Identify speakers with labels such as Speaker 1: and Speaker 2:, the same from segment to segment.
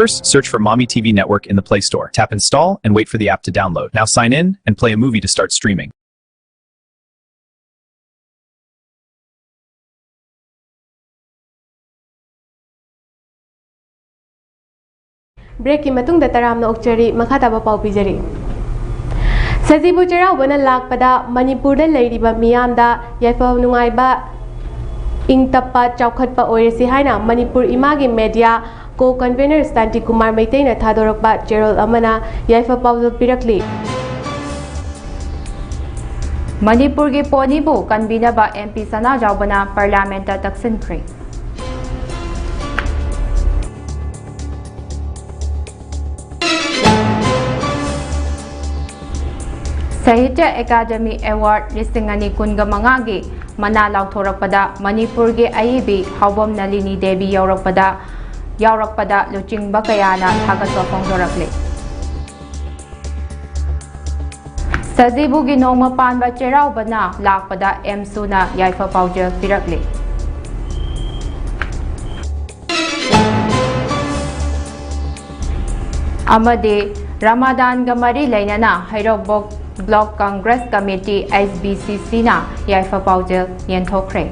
Speaker 1: First, search for Mami TV Network in the Play Store. Tap Install and wait for the app to download. Now sign in and play a movie to start streaming.
Speaker 2: Break ki matung da taram na okchari makata ba pau pijari. Sajibu Cheraubana lakpada Manipur da leiriba miyamda yaifa nungaiba ingtappa chaukhatpa oirasi haina Manipur imagi media co-convener Stanti Kumar Maitena Thadorakba Gerald Amana yaifa pauzal pirakli.
Speaker 3: Manipur gi ponibu kanbinaba MP Sana Jaubana Parlamenta taksinkhre. Sahitya Academy Award Lisingani Kungamangagi Mana Lauthorakpada Manipur gi Aibi Hawam Nalini Devi Yaurakpada Luching Bakayana Thagatwa Phongdorakle. Sajibu gi Nongma Panba Cheraubana Lakpada M Suna Yaifa Paujel Pirakle. Amade Ramadan Gamari Lainana Hairobok Block Congress Committee SBCC na Yaifa Paujel Yenthokre.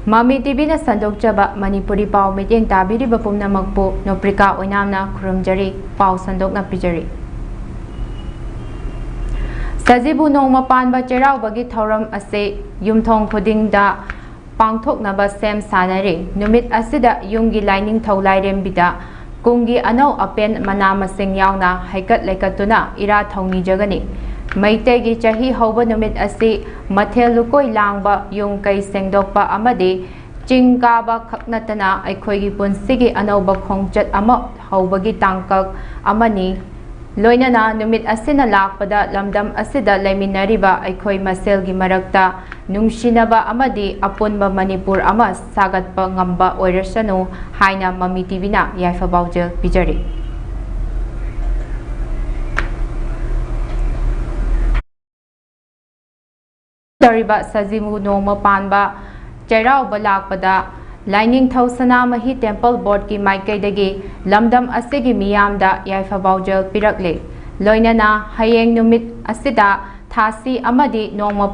Speaker 3: Mami TV na sandokjaba Manipuri pau miteng tabiriba pumnamakpo NOPRICA OINAM na khurumjari pau sandok na pijari. Sajibu Nongma Panba Cheraubagi Thoram ase Yumthong Khudingda Pangthoknaba Sem Sanare Numit asida Yumgi Lining Tholairem Bida Kungi Anau Apen Manamasing Yauna Haikat Lekatuna Ira Thongni Jagani Maitegi Chahi Hoba Numit ase Mathel Lukoi Langba Yung Kai Sengdokpa Amade Chingkaba Kaknatana Aikhoigi Punsigi Anauba Khongchat Ama Hobagi Tangkak Amani Loinana Numit Asina Lakpada Lamdam Asida Laiminariba Aikoi Maselgi Marakta Nungshinaba Amadi Apunba Manipur Ama Sagatpa Ngamba Oirasanu Haina Mami TV na Yaifa Paujel Pijari. Dariba Sajibu Nongma Panba Cherauba Lakpada Lining Thosana Mahi Temple Board ki Maikaidagi Lamdam Asigi Miyamda Yaifa Paujel Pirakle. Loinana Hayeng Numit Asida Thasi Amadi Nongma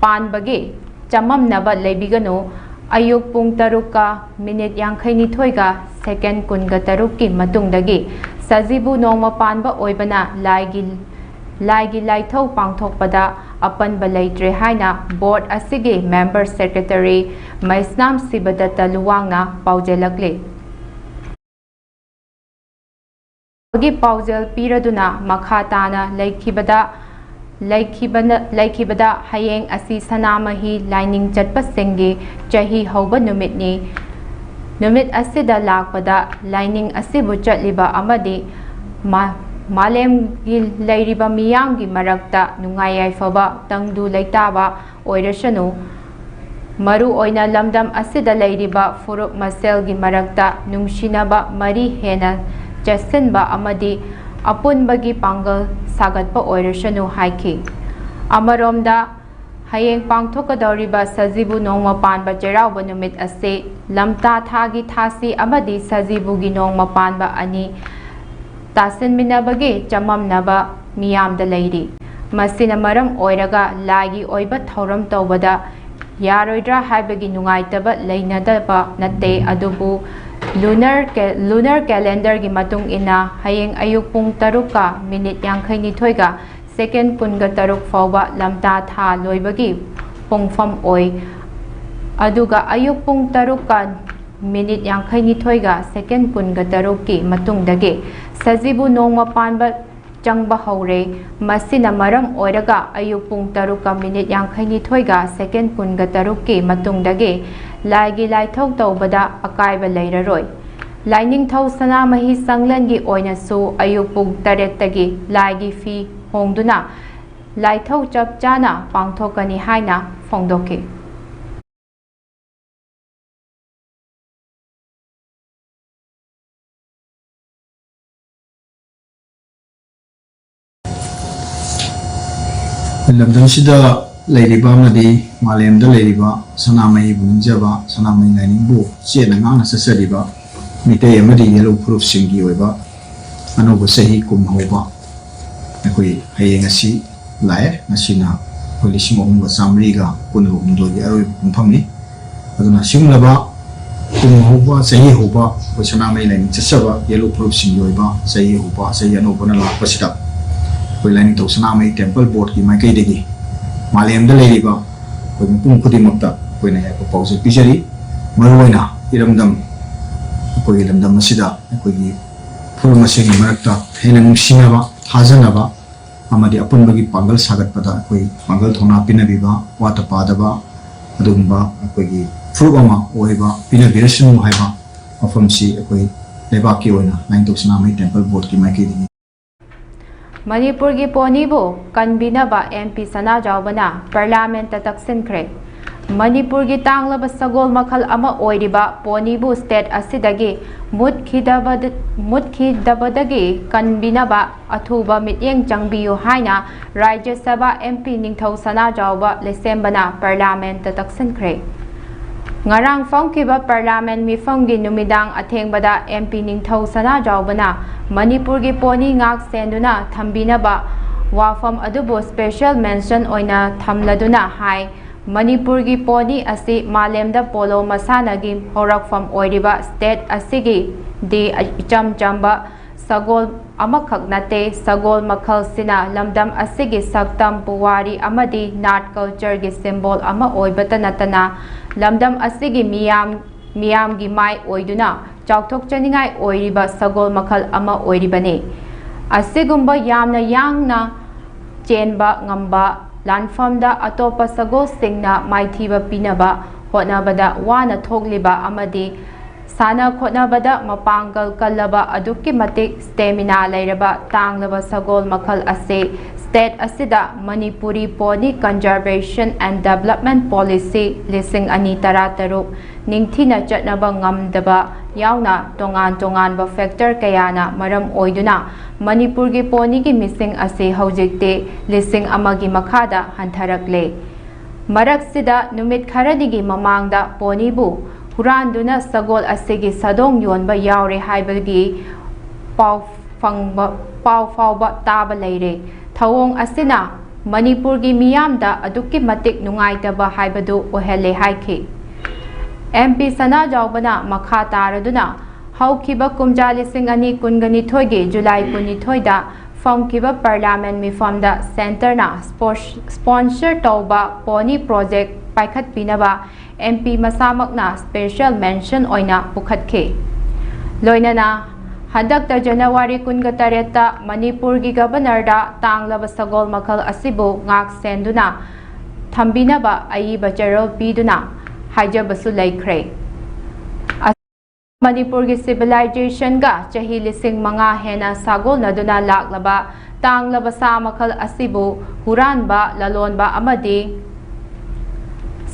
Speaker 3: Panbagi Chamam Naba Lebigano Ayuk Pung Taruka Minute Yankhaini Thoiga Second Kunga Taruki Matungdagi Sajibu Nongma Panba Oibana Laigi Laithau Pangthokpada Apan Balaitre Haina Board Asigi Member Secretary Maisnam Sibadata Luwangna Paujelakle. Agi Paujel Piraduna Makhatana Laikibada Hayeng Asi Sanamahi Lining Chatpasengi Chahi Hoba Numitni Numit Asida Lakpada Lining Asibu Chatliba Amadi Malem Gil Lairiba Miyamgi Marakta Nungayai Faba Tangdu Laitaba Oirashanu Maru Oina Lamdam Asida Lairiba Furuk Maselgi Marakta Nungshinaba Mari Hena Jasenba Amadi Apunbagi Pangal Sagatpa Oirashanu Haiki Amaromda Hayeng Pangthokadoriba Sajibu Nongma Panba Cherauba Numit Ase Lamta Thagi Thasi Amadi Sajibu gi Nongma Panba Ani Tasin Minabagi Chamam Naba Miyamda Lady Masina Maram Oiraga Lagi Oiba Thoram Tobada Yaroidra Haibagi Nungaitaba Lainadaba Nate Adubu Lunar Calendar gi Matung Ina Hayeng Ayuk Pung Taruka Minute Yankhaini Thoiga Second Punga Taruk Fauba Lamta Tha Loibagi Pungfam Oi Aduga Ayuk Pung Taruka Minute Yankhaini Thoiga Second Punga Taruki Matungdagi Sajibu Nongma Panba Changba Haure Masina Maram Oiraga Ayuk Pung Taruka Minute Yankhaini Thoiga Second Punga Taruki Matungdagi Laigi Laithau Taubada Akaiba Lairaroi Lining Thau Sana Mahi Sanglangi Oinasu Ayuk Pung Tarettagi Laigi Fi Hongduna Laithau Chap Chana Pangthokani Haina Phongdoki
Speaker 4: ꯂꯝꯗꯝ ꯁꯤꯗ ꯂꯩꯔꯤꯕ ꯑꯃꯗꯤ ꯃꯥꯂꯦꯝꯗ ꯂꯩꯔꯤꯕ ꯁꯅꯥꯃꯍꯤꯕꯨ ꯅꯤꯡꯖꯕ ꯁꯅꯥꯃꯍꯤ ꯂꯥꯏꯅꯤꯡꯕꯨ ꯆꯦꯠꯅ ꯉꯥꯛꯅ ꯆꯠꯆꯔꯤꯕ ꯃꯤꯇꯩ ꯑꯃꯗꯤ yellow ꯐꯨꯔꯨꯞꯁꯤꯡꯒꯤ ꯑꯣꯏꯕ ꯑꯅꯧꯕ ꯆꯍꯤ ꯀꯨꯝꯍꯧꯕ ꯑꯩꯈꯣꯏ ꯍꯌꯦꯡ ꯑꯁꯤ ꯂꯥꯛꯑꯦ ꯉꯁꯤꯅ ꯑꯩꯈꯣꯏ 1916ꯒꯤ ꯑꯔꯣꯏꯕ ꯄꯨꯡꯐꯝꯅꯤ ꯑꯗꯨꯅ ꯁꯤꯒꯨꯝꯂꯕ ꯀꯨꯝꯍꯧꯕ ꯆꯍꯤ ꯍꯧꯕ ꯑꯩꯈꯣꯏ ꯁꯅꯥꯃꯍꯤ ꯂꯥꯏꯅꯤꯡ ꯆꯠꯆꯕ ꯌꯦꯜꯂꯣ ꯐꯨꯔꯨꯞꯁꯤꯡꯒꯤ ꯑꯣꯏꯕ ꯆꯍꯤ ꯍꯧꯕ ꯆꯍꯤ ꯑꯅꯧꯕꯅ ꯂꯥꯛꯄꯁꯤꯗ ꯑꯩꯈꯣꯏ ꯂꯥꯏꯅꯤꯡꯊꯧ ꯁꯅꯥꯃꯍꯤ ꯇꯦꯝꯄꯜ ꯕꯣꯔꯗꯀꯤ ꯃꯥꯏꯀꯩꯗꯒꯤ ꯃꯥꯂꯦꯝꯗ ꯂꯩꯔꯤꯕ ꯑꯩꯈꯣꯏ ꯃꯤꯄꯨꯝ ꯈꯨꯗꯤꯡꯃꯛꯇ ꯑꯩꯈꯣꯏꯅ ꯌꯥꯏꯐ ꯄꯥꯎꯖꯦꯜ ꯄꯤꯖꯔꯤ ꯃꯔꯨꯑꯣꯏꯅ ꯏꯔꯝꯗꯝ ꯑꯩꯈꯣꯏꯒꯤ ꯂꯝꯗꯝ ꯑꯁꯤꯗ ꯑꯩꯈꯣꯏꯒꯤ ꯐꯨꯔꯨꯞ ꯃꯁꯦꯟꯒꯤ ꯃꯔꯛꯇ ꯍꯦꯟꯅ ꯅꯨꯡꯁꯤꯅꯕ ꯊꯥꯖꯅꯕ ꯑꯃꯗꯤ ꯑꯄꯨꯟꯕꯒꯤ ꯄꯥꯡꯒꯜ ꯁꯥꯒꯠꯄꯗ ꯑꯩꯈꯣꯏ ꯄꯥꯡꯒꯜ ꯊꯧꯅꯥ ꯄꯤꯅꯕꯤꯕ ꯋꯥꯠꯇ ꯄꯥꯗꯕ ꯑꯗꯨꯒꯨꯝꯕ ꯑꯩꯈꯣꯏꯒꯤ ꯐꯨꯔꯨꯞ ꯑꯃ ꯑꯣꯏꯕ ꯄꯤꯅꯕꯤꯔꯁꯅꯨ ꯍꯥꯏꯕ ꯋꯥꯐꯝꯁꯤ ꯑꯩꯈꯣꯏ ꯂꯩꯕꯥꯛꯀꯤ ꯑꯣꯏꯅ ꯂꯥꯏꯅꯤꯡꯊꯧ ꯁꯅꯥꯃꯍꯤ ꯇꯦꯝꯄꯜ ꯕꯣꯔꯗꯀꯤ ꯃꯥꯏꯀꯩꯗꯒꯤ
Speaker 3: ꯃꯅꯤꯄꯨꯔꯒꯤ ꯄꯣꯅꯤꯕꯨ ꯀꯟꯕꯤꯅꯕ MP ꯁꯅꯥꯖꯥꯎꯕꯅ ꯄꯥꯔꯂꯤꯌꯥꯃꯦꯟꯇ ꯇꯛꯁꯤꯟꯈ꯭ꯔꯦ꯫ ꯃꯅꯤꯄꯨꯔꯒꯤ ꯇꯥꯡꯂꯕ ꯁꯒꯣꯜ ꯃꯈꯜ ꯑꯃ ꯑꯣꯏꯔꯤꯕ ꯄꯣꯅꯤꯕꯨ ꯁ꯭ꯇꯦꯠ ꯑꯁꯤꯗꯒꯤ ꯃꯨꯠꯈꯤꯗꯕꯗꯒꯤ ꯀꯟꯕꯤꯅꯕ ꯑꯊꯨꯕ ꯃꯤꯠꯌꯦꯡ ꯆꯪꯕꯤꯌꯨ ꯍꯥꯏꯅ ꯔꯥꯖ꯭ꯌ ꯁꯚꯥ MP ꯅꯤꯡꯊꯧ ꯁꯅꯥꯖꯥꯎꯕ ꯂꯩꯁꯦꯝꯕꯅ ꯄꯥꯔꯂꯤꯌꯥꯃꯦꯟꯇ ꯇꯛꯁꯤꯟꯈ꯭ꯔꯦ꯫ ꯉꯔꯥꯡ ꯐꯝꯈꯤꯕ ꯄꯥꯔꯂꯤꯌꯥꯃꯦꯟ ꯃꯤꯐꯝꯒꯤ ꯅꯨꯃꯤꯗꯥꯡ ꯑꯊꯦꯡꯕꯗ MP ꯅꯤꯡꯊꯧ ꯁꯅꯥꯖꯥꯎꯕꯅ ꯃꯅꯤꯄꯨꯔꯒꯤ ꯄꯣꯅꯤ ꯉꯥꯛ ꯁꯦꯟꯗꯨꯅ ꯊꯝꯕꯤꯅꯕ ꯋꯥꯐꯝ ꯑꯗꯨꯕꯨ ꯁ꯭ꯄꯦꯁꯤꯌꯦꯜ ꯃꯦꯟꯁꯟ ꯑꯣꯏꯅ ꯊꯝꯂꯗꯨꯅ ꯍꯥꯏ ꯃꯅꯤꯄꯨꯔꯒꯤ ꯄꯣꯅꯤ ꯑꯁꯤ ꯃꯥꯂꯦꯝꯗ ꯄꯣꯂꯣ ꯃꯁꯥꯟꯅꯒꯤ ꯍꯧꯔꯛꯐꯝ ꯑꯣꯏꯔꯤꯕ ꯁ꯭ꯇꯦꯠ ꯑꯁꯤꯒꯤꯗꯤ ꯏꯆꯝ ꯆꯝꯕ ꯁꯒꯣꯜ ꯑꯃꯈꯛ ꯅꯠꯇꯦ, ꯁꯒꯣꯜ ꯃꯈꯜꯁꯤꯅ ꯂꯝꯗꯝ ꯑꯁꯤꯒꯤ ꯁꯛꯇꯝ ꯄꯨꯋꯥꯔꯤ ꯑꯃꯗꯤ ꯅꯥꯠ ꯀꯜꯆꯔꯒꯤ ꯁꯤꯝꯕꯣꯜ ꯑꯃ ꯑꯣꯏꯕꯇ ꯅꯠꯇꯅ ꯂꯝꯗꯝ ꯑꯁꯤꯒꯤ ꯃꯤꯌꯥꯝꯒꯤ ꯃꯥꯏ ꯑꯣꯏꯗꯨꯅ ꯆꯥꯎꯊꯣꯛꯆꯅꯤꯡꯉꯥꯏ ꯑꯣꯏꯔꯤꯕ ꯁꯒꯣꯜ ꯃꯈꯜ ꯑꯃ ꯑꯣꯏꯔꯤꯕꯅꯤ꯫ ꯑꯁꯤꯒꯨꯝꯕ ꯌꯥꯝꯅ ꯌꯥꯡꯅ ꯆꯦꯟꯕ ꯉꯝꯕ ꯂꯥꯟꯐꯝꯗ ꯑꯇꯣꯞꯄ ꯁꯒꯣꯜꯁꯤꯡꯅ ꯃꯥꯏꯊꯤꯕ ꯄꯤꯅꯕ ꯍꯣꯠꯅꯕꯗ ꯋꯥꯅ ꯊꯣꯛꯂꯤꯕ ꯑꯃꯗꯤ ꯁꯥꯟꯅ ꯈꯣꯠꯅꯕꯗ ꯃꯄꯥꯡꯒꯜ ꯀꯜꯂꯕ ꯑꯗꯨꯛꯀꯤ ꯃꯇꯤꯛ ꯁ꯭ꯇꯦꯃꯤꯅꯥ ꯂꯩꯔꯕ ꯇꯥꯡꯂꯕ ꯁꯒꯣꯜ ꯃꯈꯜ ꯑꯁꯤ ꯁ꯭ꯇꯦꯠ ꯑꯁꯤꯗ Manipuri pony conservation and development policy 2013 ꯅꯤꯡꯊꯤꯅ ꯆꯠꯅꯕ ꯉꯝꯗꯕ ꯌꯥꯎꯅ ꯇꯣꯉꯥꯟ-ꯇꯣꯉꯥꯟꯕ ꯐꯦꯛꯇꯔ ꯀꯌꯥꯅ ꯃꯔꯝ ꯑꯣꯏꯗꯨꯅ ꯃꯅꯤꯄꯨꯔꯒꯤ ꯄꯣꯅꯤꯒꯤ ꯃꯤꯁꯤꯡ ꯑꯁꯤ ꯍꯧꯖꯤꯛꯇꯤ 1,000ꯒꯤ ꯃꯈꯥꯗ ꯍꯟꯊꯔꯛꯂꯦ꯫ ꯃꯔꯛꯁꯤꯗ ꯅꯨꯃꯤꯠ ꯈꯔꯅꯤꯒꯤ ꯃꯃꯥꯡꯗ ꯄꯣꯅꯤꯕꯨ ꯍꯨꯔꯥꯟꯗꯨꯅ ꯁꯒꯣꯜ ꯑꯁꯤꯒꯤ ꯁꯥꯗꯣꯡ ꯌꯣꯟꯕ ꯌꯥꯎꯔꯦ ꯍꯥꯏꯕꯒꯤ ꯄꯥꯎ ꯐꯥꯎꯕ ꯇꯥꯕ ꯂꯩꯔꯦ꯫ ꯊꯧꯑꯣꯡ ꯑꯁꯤꯅ ꯃꯅꯤꯄꯨꯔꯒꯤ ꯃꯤꯌꯥꯝꯗ ꯑꯗꯨꯛꯀꯤ ꯃꯇꯤꯛ ꯅꯨꯡꯉꯥꯏꯇꯕ ꯍꯥꯏꯕꯗꯨ ꯑꯣꯏꯍꯜꯂꯦ ꯍꯥꯏꯈꯤ꯫ MP ꯁꯅꯥꯖꯥꯎꯕꯅ ꯃꯈꯥ ꯇꯥꯔꯗꯨꯅ ꯍꯧꯈꯤꯕ ꯀꯨꯝꯖꯥ 2022ꯒꯤ ꯖꯨꯂꯥꯏ 12ꯗ ꯐꯝꯈꯤꯕ ꯄꯥꯔꯂꯤꯌꯥꯃꯦꯟ ꯃꯤꯐꯝꯗ ꯁꯦꯟꯇꯔꯅ ꯁ꯭ꯄꯣꯟꯁꯔ ꯇꯧꯕ ꯄꯣꯅꯤ ꯄ꯭ꯔꯣꯖꯦꯛ ꯄꯥꯏꯈꯠꯄꯤꯅꯕ MP ꯃꯁꯥꯃꯛꯅ ꯁ꯭ꯄꯦꯁꯤꯌꯦꯜ ꯃꯦꯟꯁꯟ ꯑꯣꯏꯅ ꯄꯨꯈꯠꯈꯤ꯫ ꯂꯣꯏꯅꯅ ꯍꯟꯗꯛꯇ ꯖꯅꯨꯋꯥꯔꯤ 28ꯇ ꯃꯅꯤꯄꯨꯔꯒꯤ ꯒꯚꯔꯅꯔꯗ ꯇꯥꯡꯂꯕ ꯁꯒꯣꯜ ꯃꯈꯜ ꯑꯁꯤꯕꯨ ꯉꯥꯛ ꯁꯦꯟꯗꯨꯅ ꯊꯝꯕꯤꯅꯕ ꯑꯏꯕ ꯆꯦꯔꯣꯜ ꯄꯤꯗꯨꯅ ꯍꯥꯏꯖꯕꯁꯨ ꯂꯩꯈ꯭ꯔꯦ꯫ ꯃꯅꯤꯄꯨꯔꯒꯤ ꯁꯤꯚꯤꯂꯥꯏꯖꯦꯁꯟꯒ ꯆꯍꯤ 5,000 ꯍꯦꯟꯅ ꯁꯥꯒꯣꯟꯅꯗꯨꯅ ꯂꯥꯛꯂꯕ ꯇꯥꯡꯂꯕ ꯁꯥ ꯃꯈꯜ ꯑꯁꯤꯕꯨ ꯍꯨꯔꯥꯟꯕ, ꯂꯂꯣꯟꯕ ꯑꯃꯗꯤ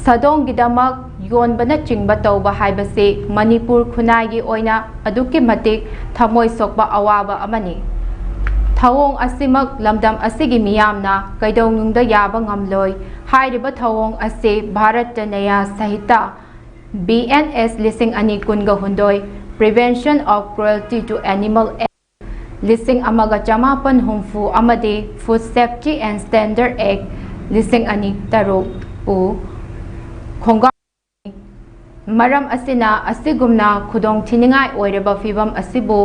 Speaker 3: ꯁꯥꯗꯣꯡꯒꯤꯗꯃꯛ ꯌꯣꯟꯕꯅꯆꯤꯡꯕ ꯇꯧꯕ ꯍꯥꯏꯕꯁꯤ ꯃꯅꯤꯄꯨꯔ ꯈꯨꯟꯅꯥꯏꯒꯤ ꯑꯣꯏꯅ ꯑꯗꯨꯛꯀꯤ ꯃꯇꯤꯛ ꯊꯃꯣꯏ ꯁꯣꯛꯄ ꯑꯋꯥꯕ ꯑꯃꯅꯤ꯫ ꯊꯧꯑꯣꯡ ꯑꯁꯤꯃꯛ ꯂꯝꯗꯝ ꯑꯁꯤꯒꯤ ꯃꯤꯌꯥꯝꯅ ꯀꯩꯗꯧꯅꯨꯡꯗ ꯌꯥꯕ ꯉꯝꯂꯣꯏ꯫ ꯍꯥꯏꯔꯤꯕ ꯊꯧꯑꯣꯡ ꯑꯁꯤ ꯚꯥꯔꯠꯇ ꯅ꯭ꯌꯥꯌ ꯁꯪꯍꯤꯇꯥ BNS 2018, Prevention of Cruelty to Animal Act 1970 ꯑꯃꯗꯤ Food Safety and Standards Act 2006ꯄꯨ ꯈꯣꯡꯒꯥꯎ ꯃꯔꯝ ꯑꯁꯤꯅ ꯑꯁꯤꯒꯨꯝꯅ ꯈꯨꯗꯣꯡꯊꯤꯅꯤꯡꯉꯥꯏ ꯑꯣꯏꯔꯕ ꯐꯤꯚꯝ ꯑꯁꯤꯕꯨ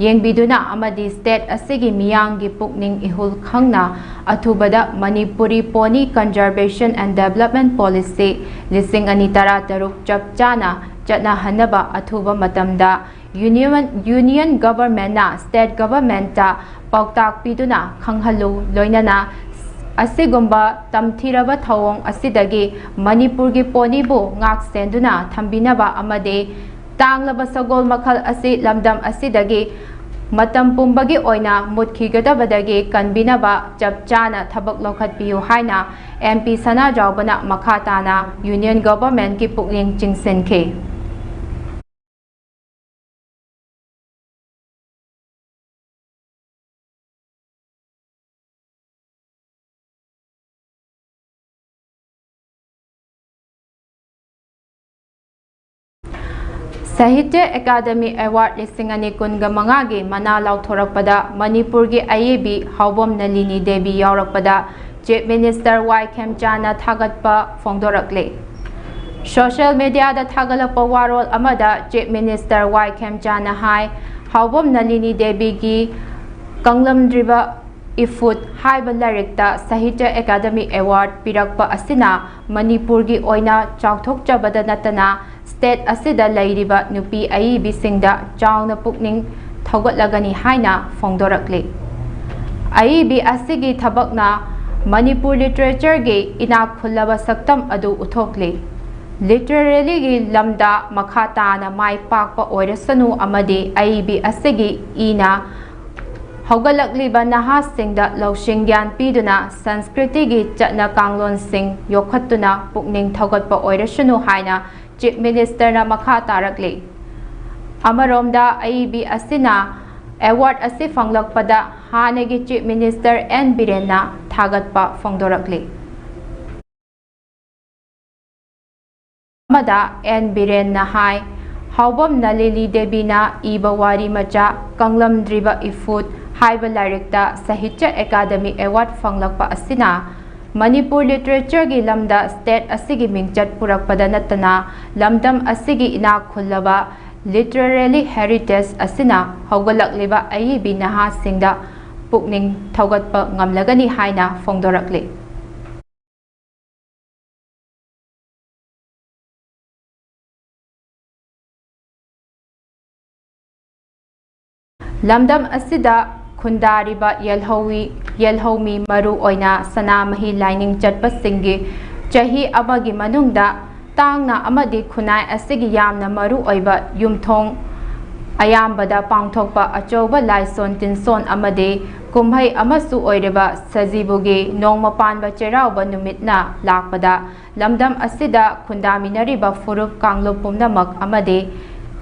Speaker 3: ꯌꯦꯡꯕꯤꯗꯨꯅ ꯑꯃꯗꯤ ꯁ꯭ꯇꯦꯠ ꯑꯁꯤꯒꯤ ꯃꯤꯌꯥꯝꯒꯤ ꯄꯨꯛꯅꯤꯡ ꯏꯍꯨꯜ ꯈꯪꯅ ꯑꯊꯨꯕꯗ Manipuri pony conservation and development policy 2013 ꯆꯞ ꯆꯥꯅ ꯆꯠꯅꯍꯟꯅꯕ ꯑꯊꯨꯕ ꯃꯇꯝꯗ ꯌꯨꯅꯤꯌꯟ ꯒꯚꯔꯟꯃꯦꯟꯠꯅ ꯁ꯭ꯇꯦꯠ ꯒꯚꯔꯟꯃꯦꯟꯠꯇ ꯄꯥꯎꯇꯥꯛ ꯄꯤꯗꯨꯅ ꯈꯪꯍꯜꯂꯨ꯫ ꯂꯣꯏꯅꯅ ꯑꯁꯤꯒꯨꯝꯕ ꯇꯝꯊꯤꯔꯕ ꯊꯧꯑꯣꯡ ꯑꯁꯤꯗꯒꯤ ꯃꯅꯤꯄꯨꯔꯒꯤ ꯄꯣꯅꯤꯕꯨ ꯉꯥꯛ ꯁꯦꯟꯗꯨꯅ ꯊꯝꯕꯤꯅꯕ ꯑꯃꯗꯤ ꯇꯥꯡꯂꯕ ꯁꯒꯣꯜ ꯃꯈꯜ ꯑꯁꯤ ꯂꯝꯗꯝ ꯑꯁꯤꯗꯒꯤ ꯃꯇꯝ ꯄꯨꯝꯕꯒꯤ ꯑꯣꯏꯅ ꯃꯨꯠꯈꯤꯒꯗꯕꯗꯒꯤ ꯀꯟꯕꯤꯅꯕ ꯆꯞ ꯆꯥꯅ ꯊꯕꯛ ꯂꯧꯈꯠꯄꯤꯌꯨ ꯍꯥꯏꯅ MP ꯁꯅꯥꯖꯥꯎꯕꯅ ꯃꯈꯥ ꯇꯥꯅ ꯌꯨꯅꯤꯌꯟ ꯒꯚꯔꯟꯃꯦꯟꯠꯀꯤ ꯄꯨꯛꯅꯤꯡ ꯆꯤꯡꯁꯤꯟꯈꯤ꯫ Sahitya Academy Award Lising Ani Kunga Mangagi Mana Lauthorakpada Manipurgi Ayebi Haubom Nalini Devi Yaurakpada Chief Minister Y. Khemchana Thagatpa Phongdorakle. Social media da Thagalakpa Warol Amada Chief Minister Y. Khemchana Hai Haubom Nalini Devi Gi Kanglamdriba Ifut Haiba Larikta Sahitya Academy Award Pirakpa Asina Manipurgi Oina Chauthokchabada Natana State asida lairiba nupi aibi singda chauna pukning thogotlagani haina phongdorakle. Aibi asigi thabakna Manipur literature ge inak khullaba saktam adu uthokle. Literally gi lamda makhata na mai pakpa oirasanu amadi aibi asigi ina hogalakliba naha singda lawsing gyan piduna Sanskriti gi chatna kanglon sing yokhatuna pukning thogotpa oirasanu haina Chief Minister na makha tarakle. Amaromda AEB asina award asi fanglakpada hanagi Chief Minister N. Biren na thagatpa phongdorakle. Amada N. Biren na hai Haubom Nalini Devi na iba wari macha Kanglamdriba Ifut haiba larikta Sahitya Academy Award fanglakpa asina Manipur literature gi lamda state asigi mingchat purakpada natana lamdam asigi inak khullaba literary heritage asina hogalakliba aibi naha singda pukning thogatpa ngamlagani haina phongdorakle. Lamdam asida Khundariba Yelhomi Maru Oina Sanamahi Lining Chatpa Singi Chahi Abagi Manungda Tangna Amadi Kunai Asigi Yamna Maru Oiba Yumthong Ayambada Pangthokpa Achoba Laison Tinson Amade Kumhai Amasu Oireba Sazibugi Nongma Panba Cherauba Numitna Lakpada Lamdam Asida Kundaminariba Furup Kanglopum Namak Amade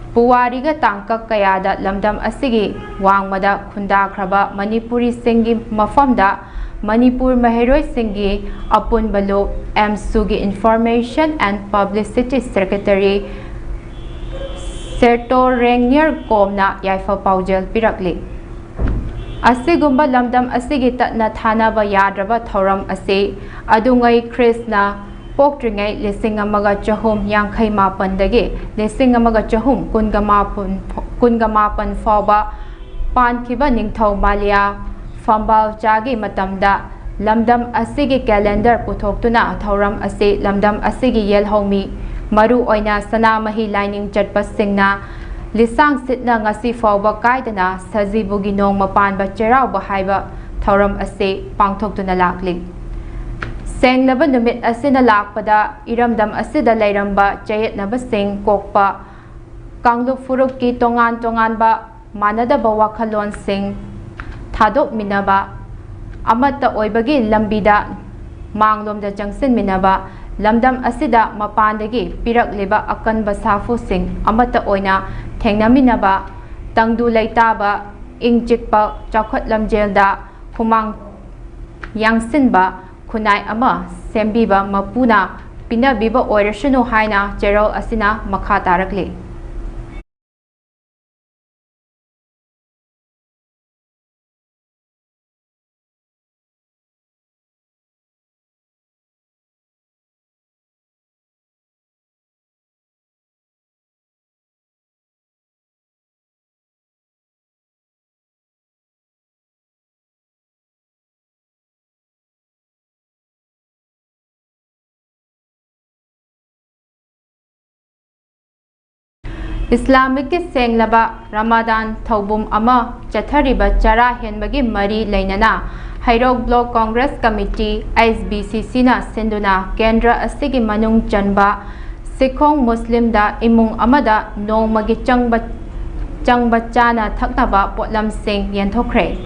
Speaker 3: Puwariga tangkak kayada lamdam asigi wangmada khundakraba Manipuri singi mafamda Manipur Mahiroi singi apun balo M. Sugi Information and Publicity Secretary Serto Rengyer Komna Yaifa Paujel Pirakli. Asigumba lamdam asigi tatna thanaba yadraba thoram ase adungai Krishna Pokringai lising amaga chahum yangkai mapandagi lising amaga chahum kungamapan fauba pankiba ningthau malia fambal chagi matamda lamdam asigi calendar puthoktuna thoram ase lamdam asigi yelhomi maru oina sanamahi lining chatpa singna lisang sitna ngasi fauba kaidana sajibugi nong mapanba cherauba haiba thoram ase pangthoktuna lakli. Senglaba numit asina lakpada iramdam asida lairamba chayetnaba sing kokpa Kanglup Furukki tongan ba manadaba wakhalon sing thadok minaba amata oibagi lambida manglomda jangsin minaba lamdam asida mapandagi pirakliba akanba safu sing amata oina thengnaminaba tangdu laitaba ingchikpa chakhot lamjelda khumang yangsinba Kunai ama sembiba mapuna pinabiba oirashunu haina cherol asina makha tarakle. Islamic senglaba Ramadan Thaubum ama chathariba chara henbagi mari lainana Hairok Block Congress Committee SBCC na sinduna Kendra asigi manung chanba Sikhong Muslim da imung amada nongmagi changba chana thaknaba potlam sing yenthokre.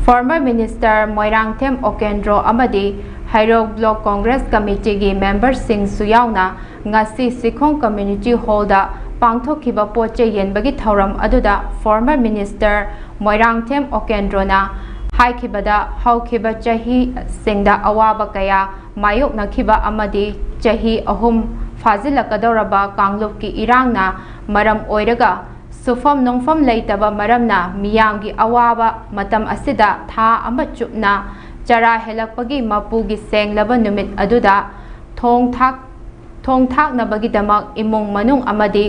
Speaker 3: Former Minister Moirangthem Okendro amadi Hairok Block Congress Committee gi member sing suyauna ngasi Sikhong Community Hall da pangthokhiba poche yenbagi thauram aduda former minister Moirangthem Okendrona haikibada haukiba chahi singda awaba kaya mayok nakhiba amadi chahi ahum ꯐꯥꯖꯤꯜꯂꯛꯀꯗꯧꯔꯕ ꯀꯥꯡꯂꯨꯞꯀꯤ ꯏꯔꯥꯡꯅ ꯃꯔꯝ ꯑꯣꯏꯔꯒ ꯁꯨꯐꯝ ꯅꯣꯡꯐꯝ ꯂꯩꯇꯕ ꯃꯔꯝꯅ ꯃꯤꯌꯥꯝꯒꯤ ꯑꯋꯥꯕ ꯃꯇꯝ ꯑꯁꯤꯗ ꯊꯥ ꯑꯃ ꯆꯨꯞꯅ ꯆꯔꯥ ꯍꯦꯜꯂꯛꯄꯒꯤ ꯃꯄꯨꯒꯤ ꯁꯦꯡꯂꯕ ꯅꯨꯃꯤꯠ ꯑꯗꯨꯗ ꯊꯣꯡ ꯊꯥꯛꯅꯕꯒꯤꯗꯃꯛ ꯏꯃꯨꯡ ꯃꯅꯨꯡ ꯑꯃꯗꯤ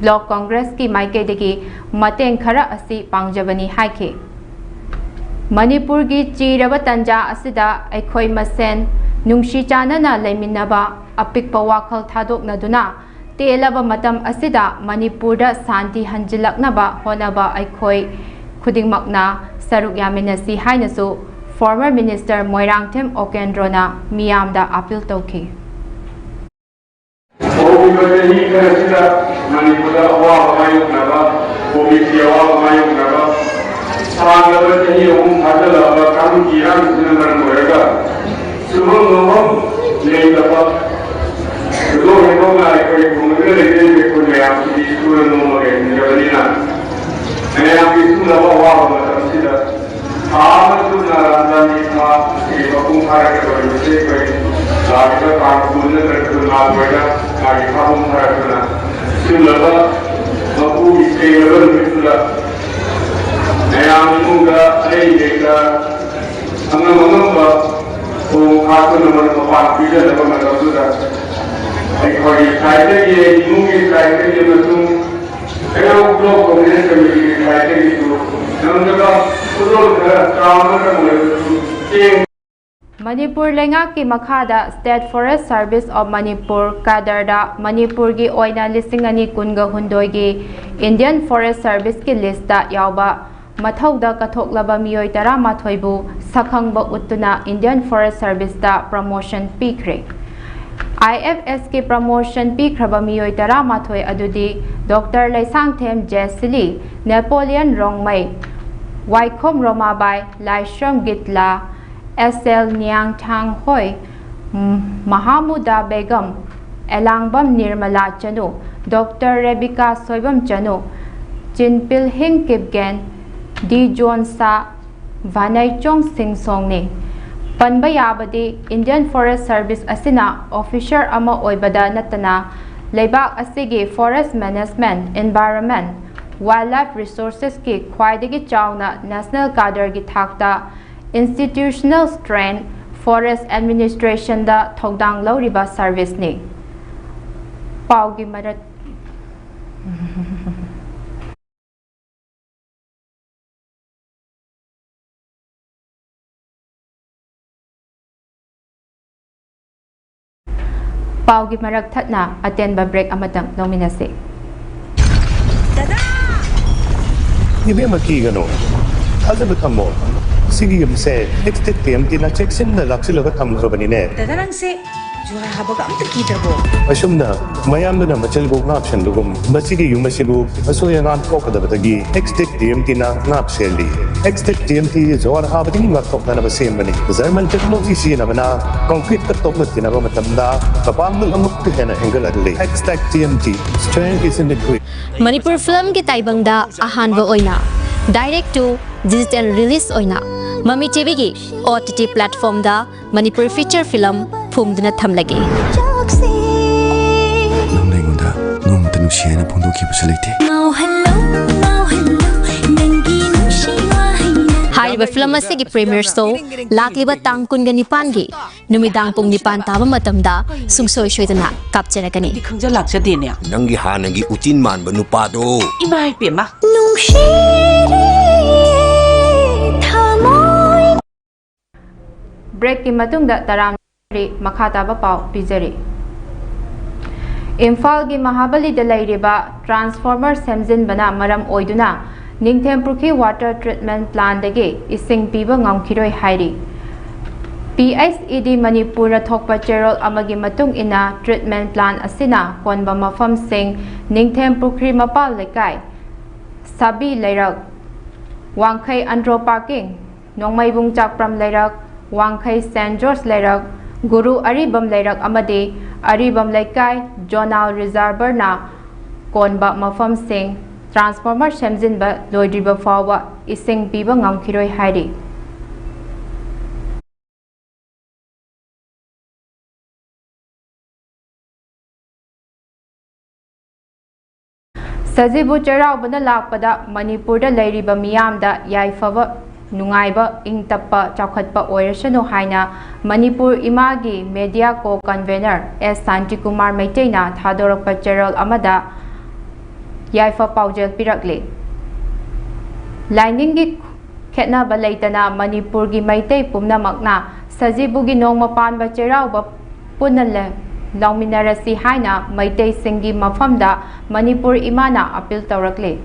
Speaker 3: ꯕ꯭ꯂꯣꯛ ꯀꯣꯡꯒ꯭ꯔꯦꯁꯀꯤ ꯃꯥꯏꯀꯩꯗꯒꯤ ꯃꯇꯦꯡ ꯈꯔ ꯑꯁꯤ ꯄꯥꯡꯖꯕꯅꯤ ꯍꯥꯏꯈꯤ꯫ ꯃꯅꯤꯄꯨꯔꯒꯤ ꯆꯤꯔꯕ ꯇꯟꯖꯥ ꯑꯁꯤꯗ ꯑꯩꯈꯣꯏ ꯃꯁꯦꯟ ꯅꯨꯡꯁꯤ ꯆꯥꯟꯅꯅ ꯂꯩꯃꯤꯟꯅꯕ ꯑꯄꯤꯛꯄ ꯋꯥꯈꯜ ꯊꯥꯗꯣꯛꯅꯗꯨꯅ ꯇꯦꯜꯂꯕ ꯃꯇꯝ ꯑꯁꯤꯗ ꯃꯅꯤꯄꯨꯔꯗ ꯁꯥꯟꯇꯤ ꯍꯟꯖꯤꯜꯂꯛꯅꯕ ꯍꯣꯠꯅꯕ ꯑꯩꯈꯣꯏ ꯈꯨꯗꯤꯡꯃꯛꯅ ꯁꯔꯨꯛ ꯌꯥꯃꯤꯟꯅꯁꯤ ꯍꯥꯏꯅꯁꯨ ꯐꯣꯔꯃꯔ ꯃꯤꯅꯤꯁꯇꯔ ꯃꯣꯏꯔꯥꯡꯊꯦꯝ ꯑꯣꯀꯦꯟꯗ꯭ꯔꯣꯅ ꯃꯤꯌꯥꯝꯗ ꯑꯄꯤꯜ ꯇꯧꯈꯤ꯫
Speaker 5: Manipura awal mayuk naga, komisi awal mayuk naga, sangat berjaya umum adalah kami kira sebenarnya mereka sebelum nomor lain dapat dulu memang mereka itu mungkin lebih berkurang yang di sekolah nomor yang jadinya, yang itu dapat awal macam tidak, amat tu narangan kita di bawah harga berbeza, lagi tu kampungnya terkenal mereka, lagi kampung harga Sulaba, aku istimewa betul. Yang muda, ayah, anak-anak bah, aku nomor empat bila dapat macam sudah. Aku ini saya ini mungkin saya ini betul. Kalau blog kemudian kami saya itu, namun juga betul trauma kemudian.
Speaker 3: Manipur Lengaki Makhada State Forest Service of Manipur Kadarda Manipur gi oina lisingani kunga hundoigi Indian Forest Service ki lista yauba mathauda kathoklaba miyoi tara mathoibu sakhangba uttuna Indian Forest Service da promotion pikre. IFS ki promotion pikraba miyoi tara mathoi adudi Dr. Laisangthem Jesili Napoleon Rongmai Waikhom Romabai Laishram Gitla SL Niang Thang Hoi, Mahamuda Begum, Elangbam Nirmala Chanu, Dr. Rebecca Soibam Chanu, Jinpil Hing Kipgen, D. John Sa, Vanai Chong Sing Song Ni. Panbayabadi Indian Forest Service Asina, Officer Ama Oibada Natana, Lebak Asigi Forest Management, Environment, Wildlife Resources Ki, Kwaidagi Chawna, National Cadre Gi Thakta, Institutional Strength Forest Administration da Thogdang Lauriba Service ni. Paugi marat Paugi marak thatna attend ba break amatang nominasi.
Speaker 6: Ibe makigano. Alda betamo. Sige se next time tina check sin na laksila ka tham kro bani ne
Speaker 7: dadarang se juha habaga amta kitrabo
Speaker 6: asumna mayam na machal go ngap shan lugum masigi yung masibu asoya ngan ko kada batagi next time tina ngap seli next time ti jor ha bati ngap ko na basem bani zarmal technology si na bana concrete ka top na tina ba matamda kapam ng amuk ka na angle adli next TMT strength is in the grid
Speaker 8: Manipur film ki taibangda ahanba oina direct to digital release oina Mami TV gi OTT platform da Manipur feature film phumduna thamlage
Speaker 9: Nang naingonda nong tanu siya na phondo ki busalite
Speaker 8: Hariba film asigi premiere show lakliba tang kunga nipan gi numidang pung nipan taba matamda sungsoi soidana kapcharagani
Speaker 7: khangja lakja dene
Speaker 9: Nangi hanangi utin man ba nupa do
Speaker 7: imai pema
Speaker 3: Break ki matungda taram makhata ba pau pizari. Imphal gi Mahabali da lairiba transformer semjin bana maram oiduna Ningthempurki water treatment plant dagi ising piba ngamkhiroi hairi. PSED Manipur thokpa cherol amagi matung ina treatment plant asina konba mafam sing Ningthempurkri mapal lekai Sabi Lairak Wangkhai Andro Parking Nongmaibung Chakpram Lairak Wangkhai St. George Lairak Guru Aribam Lairak Amadi Aribam Laikai Jonal Reservoir na Konba Mafam Sing Transformer Shemzin ba Loidriba Fawa Ising Piba Ngamkhiroi Hairi Sajibu Cheraubana Lakpada, Manipurda Lairiba Miyamda, Yaifava, Nungaiba, Ingtapa, Chakatpa Oirashano Haina, Manipur Imagi, Media Co-Convener, S. Santikumar Maitena, Thadorapa Cheral Amada, Yaifa Paujel Pirakli. Liningi Ketna Balaitana, Manipurgi Maite Pumna Magna, Sajibugi Nongma Panba Cherauba Punale. Longminarasi haina Maitei Singi Mafamda Manipur Imana appeal taurakle.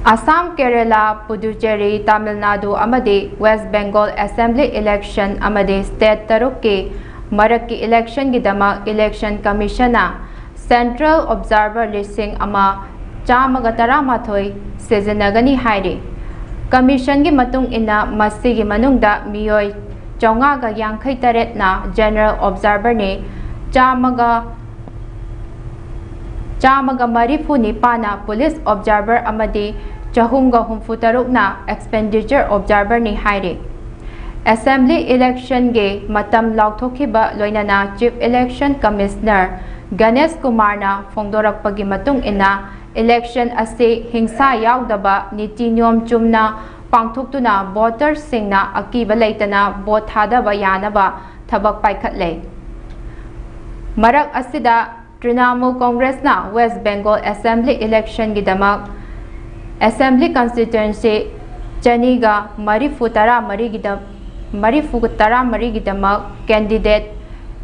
Speaker 3: Assam, Kerala, Puducherry, Tamil Nadu amadi West Bengal Assembly election amadi state tarukki Maraki election gidama election commissiona Central Observer listing ama Chamagatara Mathoi Sezenagani Hairi Commission gi matung ina masigi manungda miyoi Chongaga Yankai Taretna General Observer ni Chamaga Marifu Nipana Police Observer Amadi Chahunga Humfutarukna Expenditure Observer ni Hairi Assembly election ge matam lauthokiba loinana Chief Election Commissioner Ganesh Kumarna Fongdorak pagi matung ina election ase hingsa yaudaba niti nyom chumna pangthuktuna voters singna akiba leitana vote thadaba yanaba thabak paikhatle marak asida Trinamool Congress na West Bengal Assembly election gidamak Assembly constituency Chaniga Marifutara Mari gidamak candidate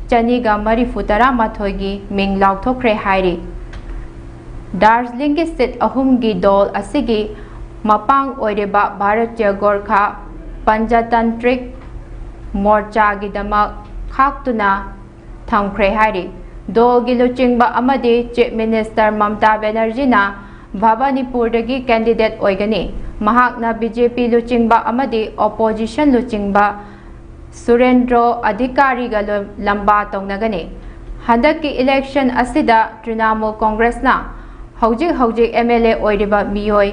Speaker 3: Chaniga Marifutara Mathoigi Ming Lauthokre Hairi Darjeeling ki sit ahumgi dol asigi mapang oireba Bharatiya Gorkha Panjatantrik Morcha gidamak khaktuna thamkre hairi dol gi luchingba amadi Chief Minister Mamta Banerjee na Bhabanipur dagi candidate oigani mahakna BJP luchingba amadi opposition luchingba Surendra Adhikari ga lamba tongnagani handaki election asida Trinamool Congress na Hojik MLA oiriba miyoi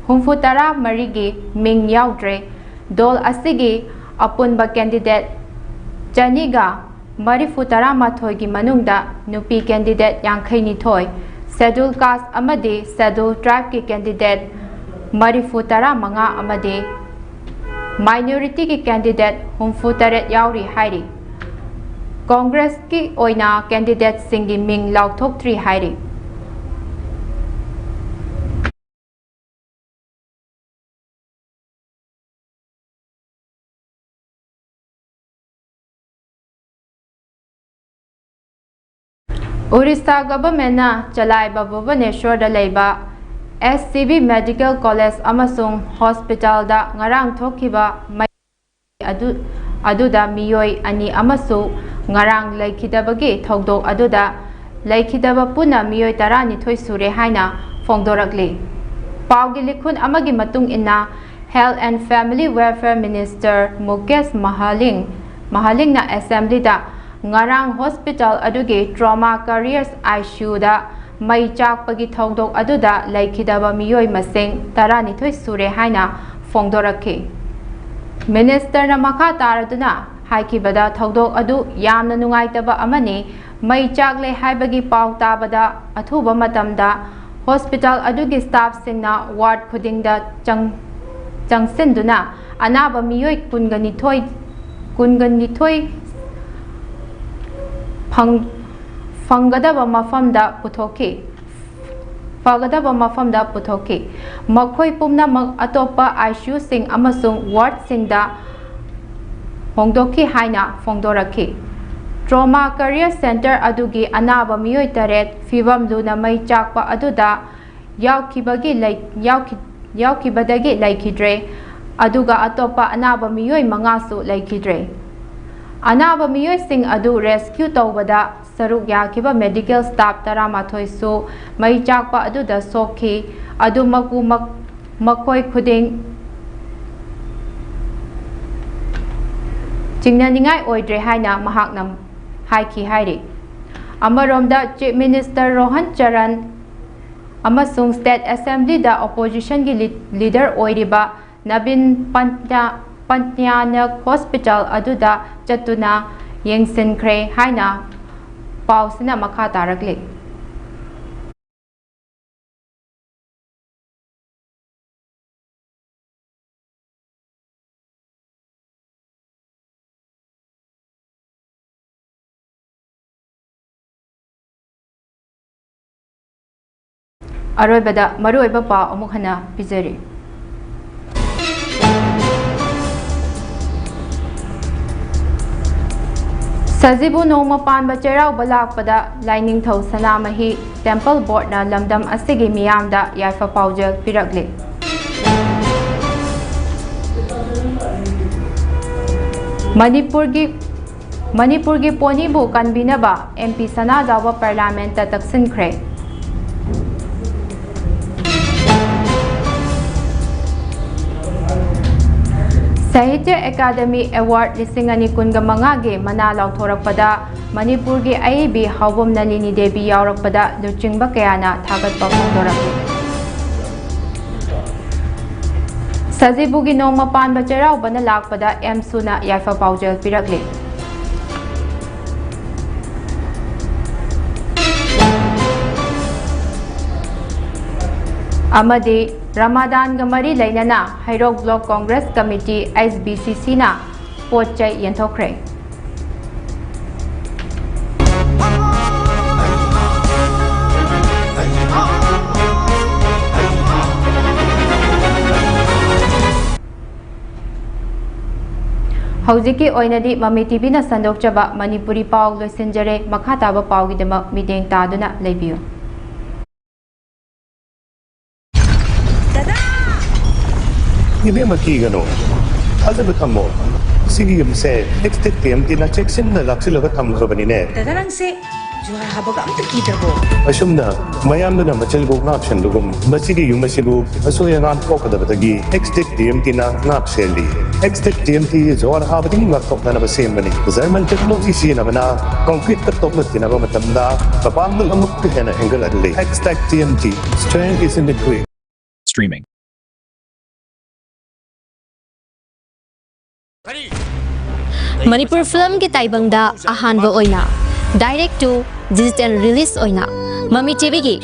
Speaker 3: humfutara marigi ming yaudre dol asigi apunba candidate Chaniga Marifutara Mathoigi manungda nupi candidate Yankai Nithoi schedule caste amadi schedule tribe ki candidate Marifutara Manga amadi minority ki candidate humfutaret yauri hairi Congress ki oina candidate singi ming lauthok 3 hairi Orissa government na chalaiba Bhubaneswar da leiba SCB Medical College amasung hospital da ngarang thokiba aduda miyoi ani amasu ngarang laikhidabagi thogdok aduda laikhidaba puna miyoi tarani thoi sure haina fongdorakli paugi likhun amagi matung inna Health and Family Welfare Minister Mukesh Mahaling na assembly da ngarang hospital adugi trauma careers ICU da mai chakpagi thogdok aduda laikhidaba miyoi masing tarani thoi sure haina fongdorakhi Minister na makha taraduna haikibada thogdok adu yamna nungaitaba amani mai chaklei haibagi pau tabada athuba matamda hospital adugi staff singna ward khudingda changsinduna anaba miyoi kunganithoi fagadaba mafamda puthoki makhoi pumnamak atopa ICU sing amasung ward singda hongdoki haina fongdorakhi Trauma Career Center adugi anaba miyoi taret fibam luna mai chakpa aduda yaukibadagi laikhidre aduga atopa anaba miyoi mangasu laikhidre anaba miyoi sing adu rescue tawbada saruk yakiba medical staff taramathoi su mai chakpa aduda sokhi adu makoi khuding chingnaningai oidre haina mahaknam haiki hairi amaromda Chief Minister Rohan Charan amasung State Assembly da opposition gi leader oiriba Nabin Pantyanak Hospital aduda Chatuna Yengsinkre Haina Pausina Makata Ragli. Aroibada Maruiba Pa Omukhana Pizeri. Sazibu Noma Panba Cherau Balakpada Lining Tho Sanamahi Temple Board na Lamdam Asigi Miyamda Yaifa Paujal Piragli. Manipurgi Ponibu Kanbinaba MP Sanadawa Parliament Taksin Kre. Sahitya Academy Award Lisingani Kunga Mangage Manalaw Thorakpada Manipurgi AIB Hawam Nalini Devi Yaurakpada Luching Bakayana Tagat Papondoraki Sazibugi Noma Pan Bacharao Banalakpada M Suna Yaifa Paujal Piragli Amadi Ramadan Gamari Lainana Hairok Block Congress Committee SBCC na Potchay Yentokre. Haujiki oinadi Mami TV na sandokchaba Manipuri Pau loisinjare makhataba Paugidama mideng taduna leibiyo.
Speaker 6: Hindi makigano. Alam mo kamo, sige yung se, next time tina-checksin na lang sila katamo ka ba ni Ned?
Speaker 7: Tadarang se, juara habag ang takita po.
Speaker 6: Asum na, mayam na machalbog na option lugum. Masigi yung masilub, asuya nga po kada batagi. Next time tina napseli. Next time juara habag yung matok na nabasim ba ni? Zarman tatlo isi na na concrete katok na tinaba matanda. Kapag ang muktihan na hinggal adli. Next time strength is in the quick.
Speaker 1: Streaming.
Speaker 8: Manipur film ki taibangda ahanba oina direct to digital release oina Mami TV ki